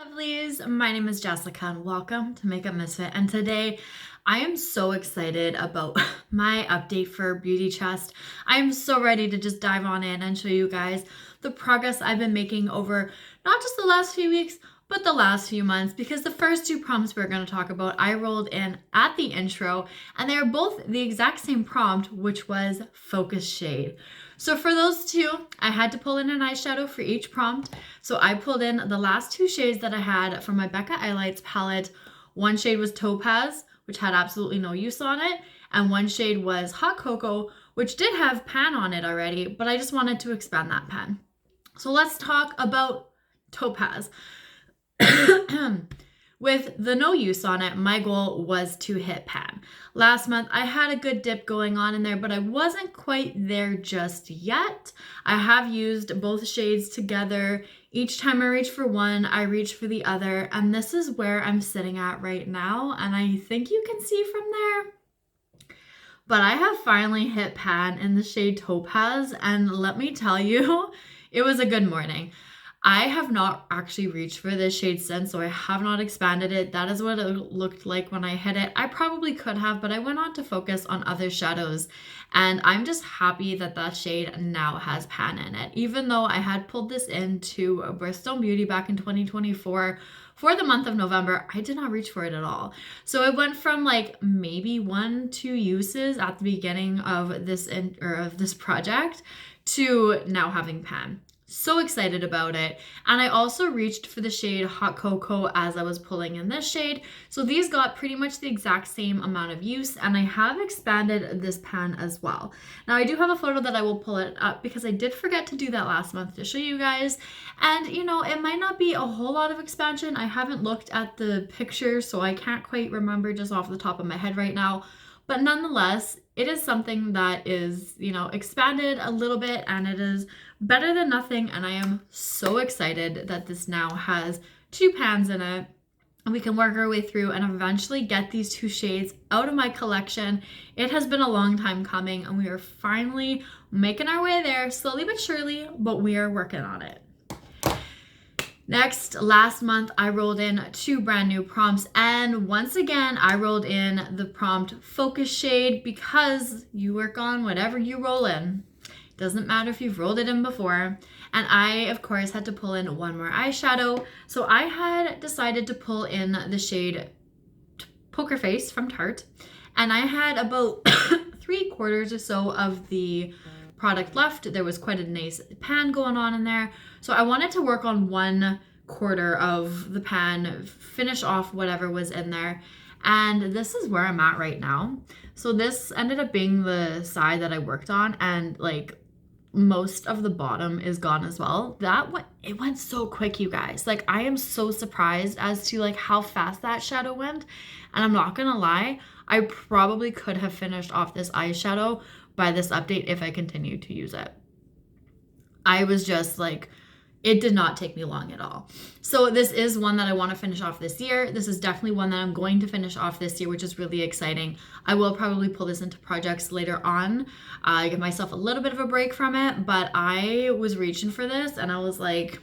Lovelies, my name is Jessica and welcome to Makeup Misfit, and today I am so excited about my update for Beauty Chest. I am so ready to just dive on in and show you guys the progress I've been making over not just the last few weeks but the last few months, because the first two prompts we're going to talk about I rolled in at the intro and they are both the exact same prompt, which was focus shade. So for those two, I had to pull in an eyeshadow for each prompt. So I pulled in the last two shades that I had from my Becca Eyelights palette. One shade was Topaz, which had absolutely no use on it. And one shade was Hot Cocoa, which did have pan on it already, but I just wanted to expand that pan. So let's talk about Topaz. With the no use on it, my goal was to hit pan. Last month, I had a good dip going on in there, but I wasn't quite there just yet. I have used both shades together. Each time I reach for one, I reach for the other, and this is where I'm sitting at right now, and I think you can see from there. But I have finally hit pan in the shade Topaz, and let me tell you, it was a good morning. I have not actually reached for this shade since, so I have not expanded it. That is what it looked like when I hit it. I probably could have, but I went on to focus on other shadows. And I'm just happy that that shade now has pan in it. Even though I had pulled this into Birthstone Beauty back in 2024, for the month of November, I did not reach for it at all. So it went from like maybe 1-2 uses at the beginning of this project to now having pan. So excited about it. And I also reached for the shade Hot Cocoa as I was pulling in this shade. So these got pretty much the exact same amount of use, and I have expanded this pan as well. Now I do have a photo that I will pull it up because I did forget to do that last month to show you guys. And you know, it might not be a whole lot of expansion. I haven't looked at the picture, so I can't quite remember just off the top of my head right now. But nonetheless, it is something that is, you know, expanded a little bit, and it is better than nothing. And I am so excited that this now has two pans in it, and we can work our way through and eventually get these two shades out of my collection. It has been a long time coming, and we are finally making our way there, slowly but surely, but we are working on it. Next, last month, I rolled in two brand new prompts, and once again, I rolled in the prompt focus shade because you work on whatever you roll in. Doesn't matter if you've rolled it in before. And I, of course, had to pull in one more eyeshadow. So I had decided to pull in the shade Poker Face from Tarte, and I had about 3/4 or so of the product left. There was quite a nice pan going on in there. So I wanted to work on 1/4 of the pan, finish off whatever was in there. And this is where I'm at right now. So this ended up being the side that I worked on, and like most of the bottom is gone as well. It went so quick, you guys. Like, I am so surprised as to like how fast that shadow went. And I'm not gonna lie, I probably could have finished off this eyeshadow by this update if I continued to use it. I was just like, it did not take me long at all. So this is one that I want to finish off this year. This is definitely one that I'm going to finish off this year, which is really exciting. I will probably pull this into projects later on. I give myself a little bit of a break from it, but I was reaching for this and I was like,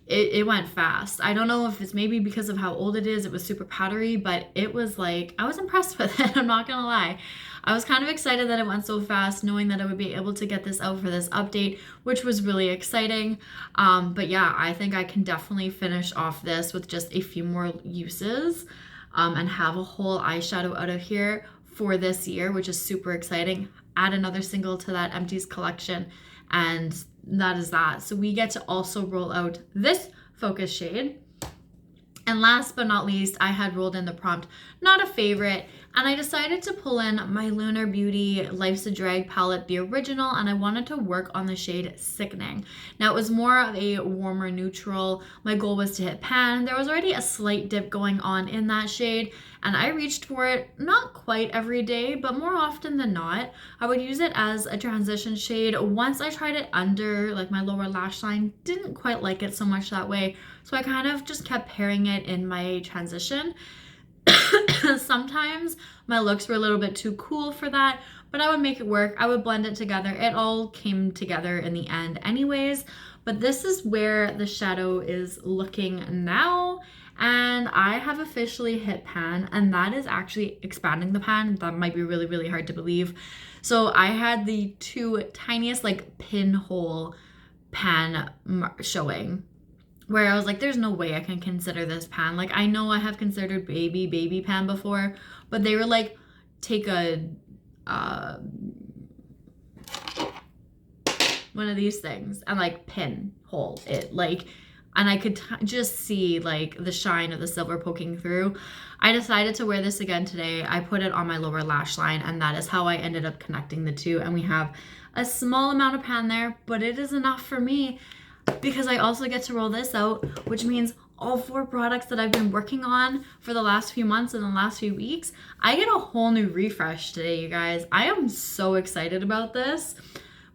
it went fast. I don't know if it's maybe because of how old it is. It was super powdery, but it was like, I was impressed with it. I'm not gonna lie. I was kind of excited that it went so fast, knowing that I would be able to get this out for this update, which was really exciting. But yeah, I think I can definitely finish off this with just a few more uses and have a whole eyeshadow out of here for this year, which is super exciting. Add another single to that Empties collection, and that is that. So we get to also roll out this focus shade. And last but not least, I had rolled in the prompt, not a favorite, and I decided to pull in my Lunar Beauty Life's a Drag palette, the original, and I wanted to work on the shade Sickening. Now, it was more of a warmer neutral. My goal was to hit pan. There was already a slight dip going on in that shade, and I reached for it not quite every day, but more often than not. I would use it as a transition shade. Once I tried it under like my lower lash line, didn't quite like it so much that way, so I kind of just kept pairing it in my transition. Sometimes my looks were a little bit too cool for that, but I would make it work. I would blend it together. It all came together in the end anyways. But this is where the shadow is looking now. And I have officially hit pan, and that is actually expanding the pan. That might be really, really hard to believe. So I had the two tiniest like pinhole pan showing, where I was like, there's no way I can consider this pan. Like, I know I have considered baby pan before, but they were like, take a one of these things and like pinhole it, like, and I could just see like the shine of the silver poking through. I decided to wear this again today. I put it on my lower lash line, and that is how I ended up connecting the two. And we have a small amount of pan there, but it is enough for me because I also get to roll this out, which means all 4 products that I've been working on for the last few months and the last few weeks, I get a whole new refresh today, you guys. I am so excited about this.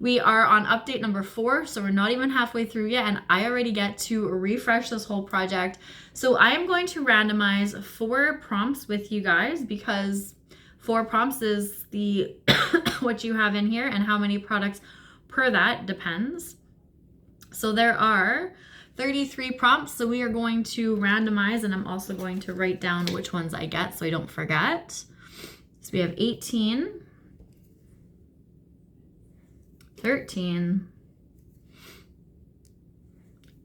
We are on update number 4, so we're not even halfway through yet, and I already get to refresh this whole project. So I am going to randomize 4 prompts with you guys, because 4 prompts is the what you have in here, and how many products per that depends. So there are 33 prompts, so we are going to randomize, and I'm also going to write down which ones I get so I don't forget. So we have 18, 13,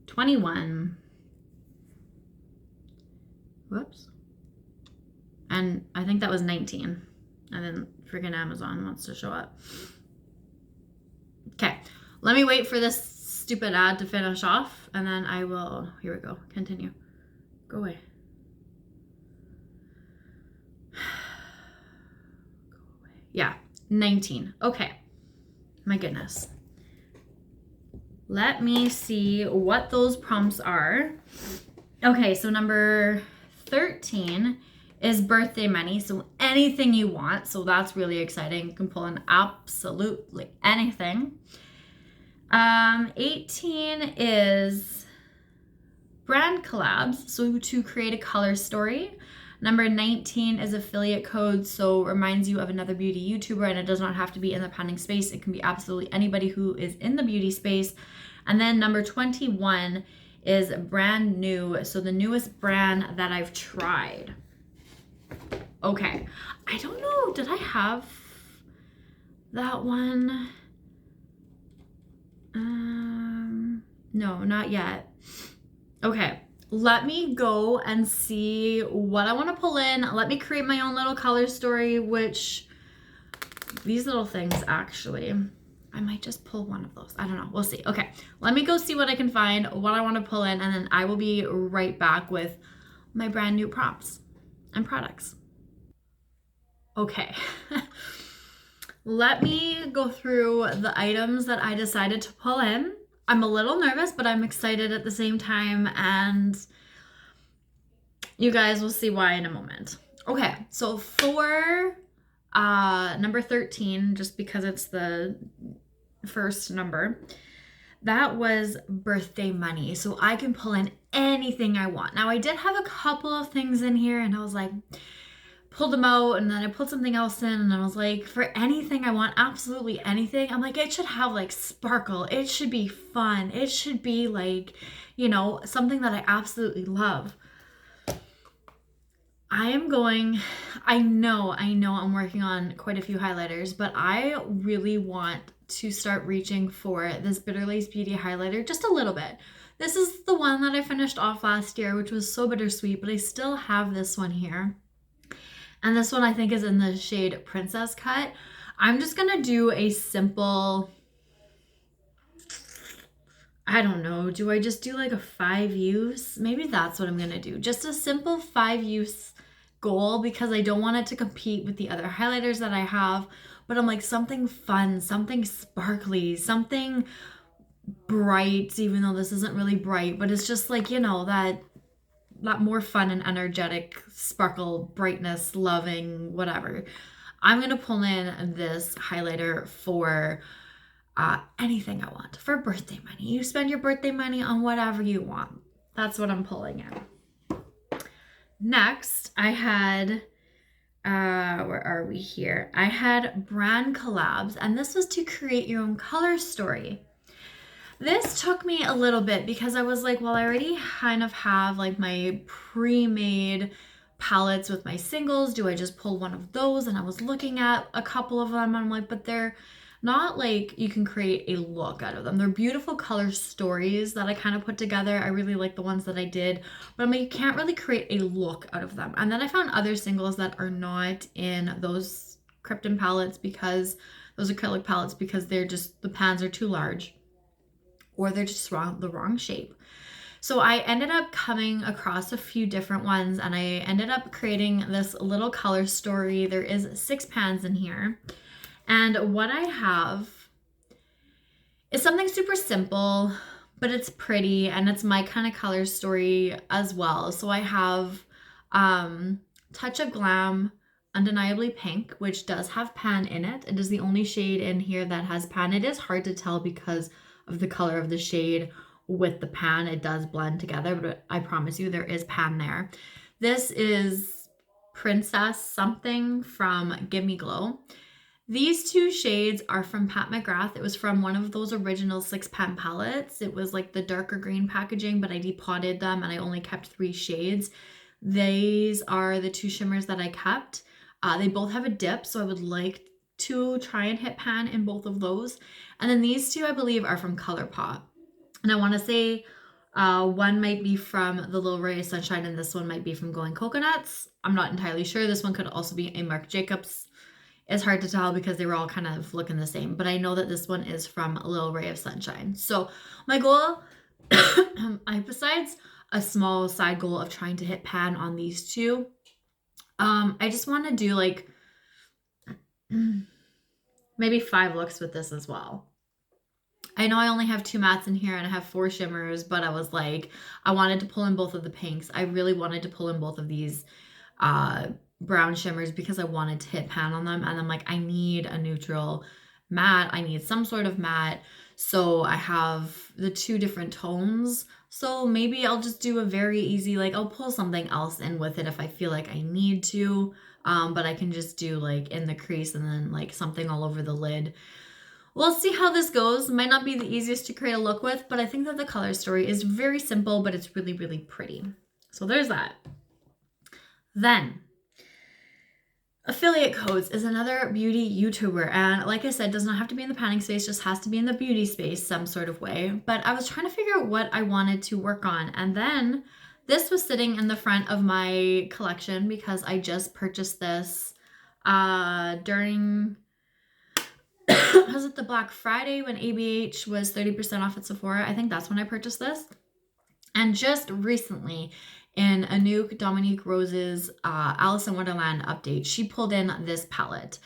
21, whoops, and I think that was 19, and then freaking Amazon wants to show up. Okay, let me wait for this stupid ad to finish off, and then I will, here we go, continue. Go away. Go away. Yeah, 19. Okay. My goodness. Let me see what those prompts are. Okay, so number 13 is birthday money. So anything you want. So that's really exciting. You can pull in absolutely anything. 18 is brand collabs. So to create a color story. Number 19 is affiliate code, so reminds you of another beauty YouTuber, and it does not have to be in the panning space. It can be absolutely anybody who is in the beauty space. And then number 21 is brand new, so the newest brand that I've tried. Okay, I don't know, did I have that one? No, not yet. Okay. Let me go and see what I want to pull in. Let me create my own little color story, which these little things actually, I might just pull one of those. I don't know. We'll see. Okay. Let me go see what I can find, what I want to pull in, and then I will be right back with my brand new prompts and products. Okay. Let me go through the items that I decided to pull in. I'm a little nervous, but I'm excited at the same time, and you guys will see why in a moment. Okay, so for number 13, just because it's the first number, that was birthday money. So I can pull in anything I want. Now I did have a couple of things in here, and I was like, pulled them out, and then I pulled something else in, and I was like, for anything I want, absolutely anything, I'm like, it should have like sparkle, it should be fun, it should be like, you know, something that I absolutely love. I know I'm working on quite a few highlighters, but I really want to start reaching for this Bitter Lace Beauty highlighter just a little bit. This is the one that I finished off last year, which was so bittersweet, but I still have this one here. And this one I think is in the shade Princess Cut. I'm just gonna do a simple, I don't know, do I just do like a 5-use? Maybe that's what I'm gonna do. Just a simple 5-use goal, because I don't want it to compete with the other highlighters that I have. But I'm like, something fun, something sparkly, something bright, even though this isn't really bright, but it's just like, you know, that more fun and energetic, sparkle, brightness, loving, whatever. I'm going to pull in this highlighter for anything I want, for birthday money. You spend your birthday money on whatever you want. That's what I'm pulling in. Next, I had, where are we here? I had brand collabs, and this was to create your own color story. This took me a little bit because I was like, well, I already kind of have like my pre-made palettes with my singles. Do I just pull one of those? And I was looking at a couple of them and I'm like, but they're not like you can create a look out of them. They're beautiful color stories that I kind of put together. I really like the ones that I did, but I'm like, you can't really create a look out of them. And then I found other singles that are not in those Krypton palettes because those acrylic palettes because they're just, the pans are too large or they're just the wrong shape. So I ended up coming across a few different ones and I ended up creating this little color story. There is 6 pans in here. And what I have is something super simple, but it's pretty and it's my kind of color story as well. So I have Touch of Glam, Undeniably Pink, which does have pan in it. It is the only shade in here that has pan. It is hard to tell because of the color of the shade with the pan. It does blend together, but I promise you there is pan there. This is Princess something from Give Me Glow. These 2 shades are from Pat McGrath. It was from one of those original 6-pan palettes. It was like the darker green packaging, but I depotted them and I only kept 3 shades. These are the 2 shimmers that I kept. They both have a dip, so I would like to try and hit pan in both of those. And then these 2, I believe, are from ColourPop. And I want to say one might be from the Little Ray of Sunshine and this one might be from Going Coconuts. I'm not entirely sure. This one could also be a Marc Jacobs. It's hard to tell because they were all kind of looking the same, but I know that this one is from Little Ray of Sunshine. So my goal, besides a small side goal of trying to hit pan on these 2, I just want to do like maybe 5 looks with this as well. I know I only have 2 mattes in here and I have 4 shimmers, but I was like, I wanted to pull in both of the pinks. I really wanted to pull in both of these brown shimmers because I wanted to hit pan on them. And I'm like, I need a neutral matte. I need some sort of matte. So I have the 2 different tones. So maybe I'll just do a very easy, like I'll pull something else in with it if I feel like I need to. But I can just do like in the crease and then like something all over the lid. We'll see how this goes. Might not be the easiest to create a look with, but I think that the color story is very simple, but it's really, really pretty. So there's that. Then, affiliate codes is another beauty YouTuber. And like I said, does not have to be in the panning space, just has to be in the beauty space some sort of way. But I was trying to figure out what I wanted to work on. And then this was sitting in the front of my collection because I just purchased this during... was it the Black Friday when ABH was 30% off at Sephora? I think that's when I purchased this. And just recently, in Anouk Dominique Rose's Alice in Wonderland update, she pulled in this palette.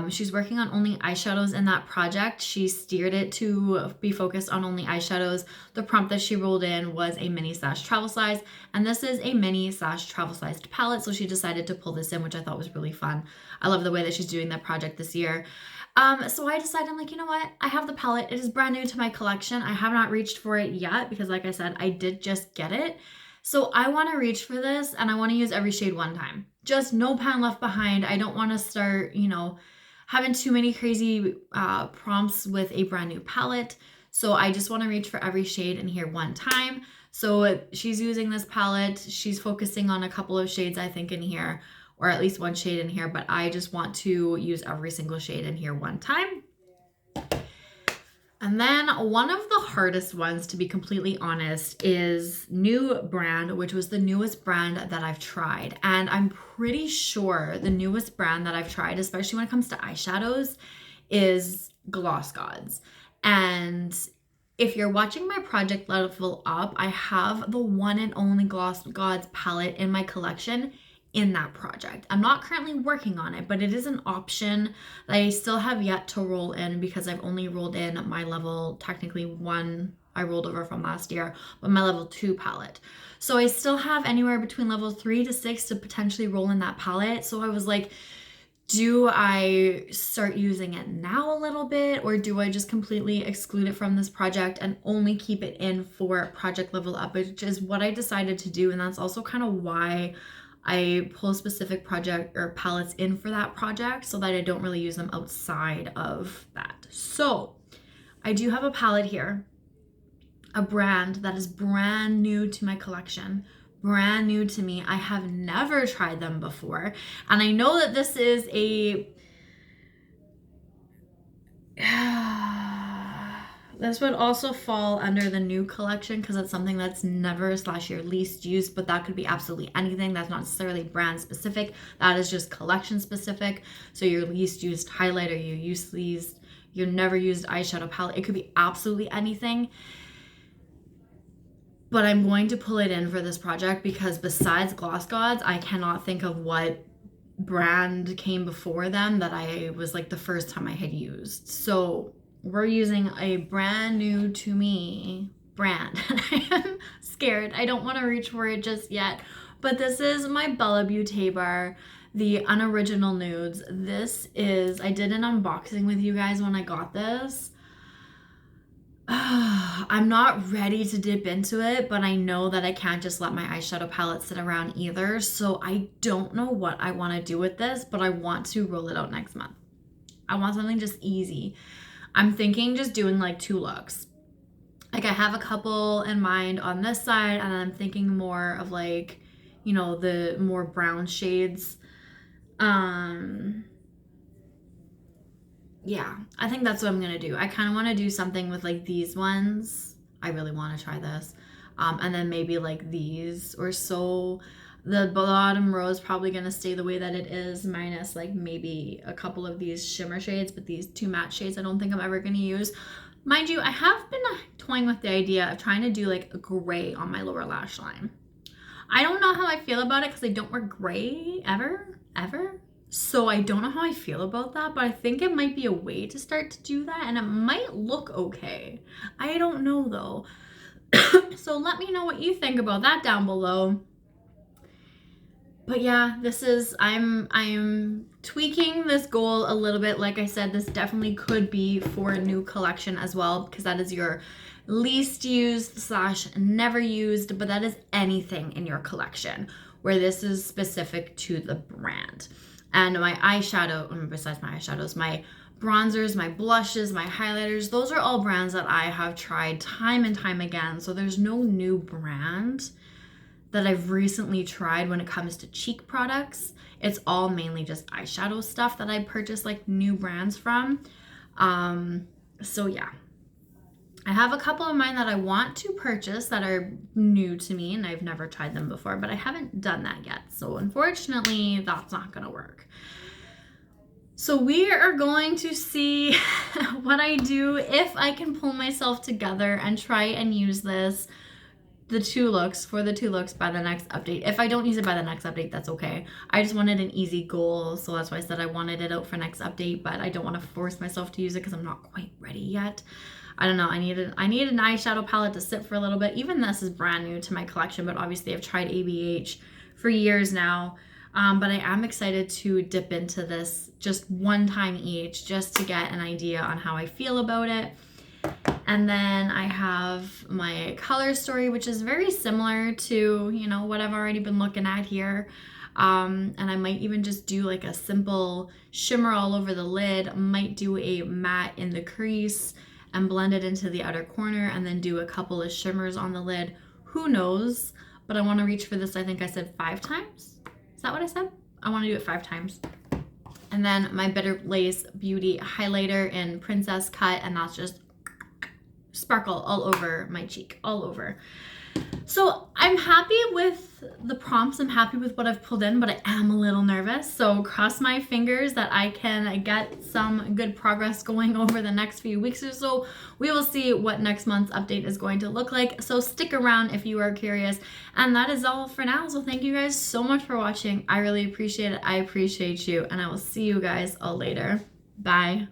She's working on only eyeshadows in that project. She steered it to be focused on only eyeshadows. The prompt that she rolled in was a mini / travel size, and this is a mini / travel sized palette, so she decided to pull this in, which I thought was really fun. I love the way that she's doing that project this year. So I decided, I'm like, you know what? I have the palette. It is brand new to my collection. I have not reached for it yet because like I said, I did just get it. So I want to reach for this and I want to use every shade one time. Just no pan left behind. I don't want to start, you know, having too many crazy prompts with a brand new palette. So I just want to reach for every shade in here one time. So she's using this palette. She's focusing on a couple of shades, I think, in here, or at least one shade in here, but I just want to use every single shade in here one time. And then one of the hardest ones, to be completely honest, is New Brand, which was the newest brand that I've tried. And I'm pretty sure the newest brand that I've tried, especially when it comes to eyeshadows, is Gloss Gods. And if you're watching my Project Level Up, I have the one and only Gloss Gods palette in my collection in that project. I'm not currently working on it, but it is an option that I still have yet to roll in because I've only rolled in my level, technically 1 I rolled over from last year, but my level 2 palette. So I still have anywhere between level 3 to 6 to potentially roll in that palette. So I was like, do I start using it now a little bit, or do I just completely exclude it from this project and only keep it in for Project Level Up, which is what I decided to do. And that's also kind of why I pull specific project or palettes in for that project so that I don't really use them outside of that. So I do have a palette here. a brand that is brand new to my collection. Brand new to me. I have never tried them before. And I know that this is a this would also fall under the new collection because it's something that's never / your least used, but that could be absolutely anything. That's not necessarily brand specific. That is just collection specific. So your least used highlighter, your never used eyeshadow palette, it could be absolutely anything. But I'm going to pull it in for this project because besides Gloss Gods, I cannot think of what brand came before them that I was like the first time I had used. So we're using a brand new to me brand. And I am scared. I don't want to reach for it just yet. But this is my Bella Beaute bar, the unoriginal nudes. This is, I did an unboxing with you guys when I got this. I'm not ready to dip into it, but I know that I can't just let my eyeshadow palette sit around either. So I don't know what I want to do with this, but I want to roll it out next month. I want something just easy. I'm thinking just doing like 2 looks. Like I have a couple in mind on this side, and I'm thinking more of like, you know, the more brown shades. Yeah, I think that's what I'm gonna do. I kind of want to do something with like these ones. I really want to try this. And then maybe like these or so. The bottom row is probably gonna stay the way that it is, minus like maybe a couple of these shimmer shades, but these 2 matte shades I don't think I'm ever gonna use. Mind you, I have been toying with the idea of trying to do like a gray on my lower lash line. I don't know how I feel about it because I don't wear gray ever. So I don't know how I feel about that, but I think it might be a way to start to do that, and it might look okay. I don't know though. So let me know what you think about that down below. But yeah, this is, I'm tweaking this goal a little bit. Like I said, this definitely could be for a new collection as well, because that is your least used / never used, but that is anything in your collection, where this is specific to the brand. And my eyeshadow, besides my eyeshadows, my bronzers, my blushes, my highlighters, those are all brands that I have tried time and time again. So there's no new brand that I've recently tried when it comes to cheek products. It's all mainly just eyeshadow stuff that I purchased like new brands from. So yeah. I have a couple of mine that I want to purchase that are new to me, and I've never tried them before, but I haven't done that yet. So unfortunately, that's not gonna work. So we are going to see what I do, if I can pull myself together and try and use this, the 2 looks by the next update. If I don't use it by the next update, that's okay. I just wanted an easy goal, so that's why I said I wanted it out for next update, but I don't want to force myself to use it because I'm not quite ready yet. I don't know. I need an eyeshadow palette to sit for a little bit. Even this is brand new to my collection, but obviously I've tried ABH for years now. But I am excited to dip into this just one time each, just to get an idea on how I feel about it. And then I have my color story, which is very similar to, you know, what I've already been looking at here. And I might even just do like a simple shimmer all over the lid. Might do a matte in the crease and blend it into the outer corner, and then do a couple of shimmers on the lid. Who knows? But I want to reach for this. I think I said 5 times. Is that what I said? I want to do it 5 times. And then my Bitter Lace Beauty highlighter in Princess Cut, and that's just sparkle all over my cheek, all over. So I'm happy with the prompts. I'm happy with what I've pulled in, but I am a little nervous. So cross my fingers that I can get some good progress going over the next few weeks or so. We will see what next month's update is going to look like. So stick around if you are curious. And that is all for now. So thank you guys so much for watching. I really appreciate it. I appreciate you. And I will see you guys all later. Bye.